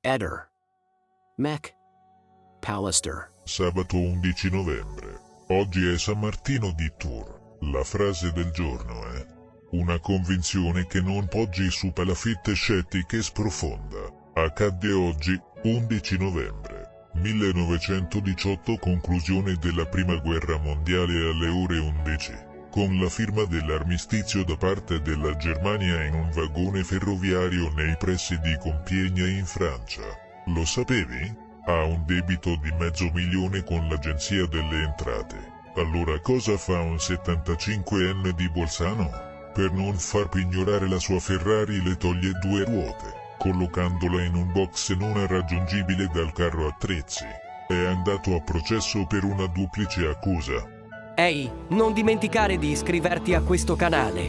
Eder. Mac. Pallister. Sabato 11 novembre. Oggi è San Martino di Tours. La frase del giorno è: una convinzione che non poggi su palafitte scettiche sprofonda. Accadde oggi, 11 novembre 1918, conclusione della Prima Guerra Mondiale alle ore 11, con la firma dell'armistizio da parte della Germania in un vagone ferroviario nei pressi di Compiègne in Francia. Lo sapevi? Ha un debito di $500.000 con l'Agenzia delle Entrate. Allora cosa fa un 75enne di Bolzano? Per non far pignorare la sua Ferrari le toglie 2 ruote, collocandola in un box non raggiungibile dal carro attrezzi. È andato a processo per una duplice accusa. Ehi, non dimenticare di iscriverti a questo canale.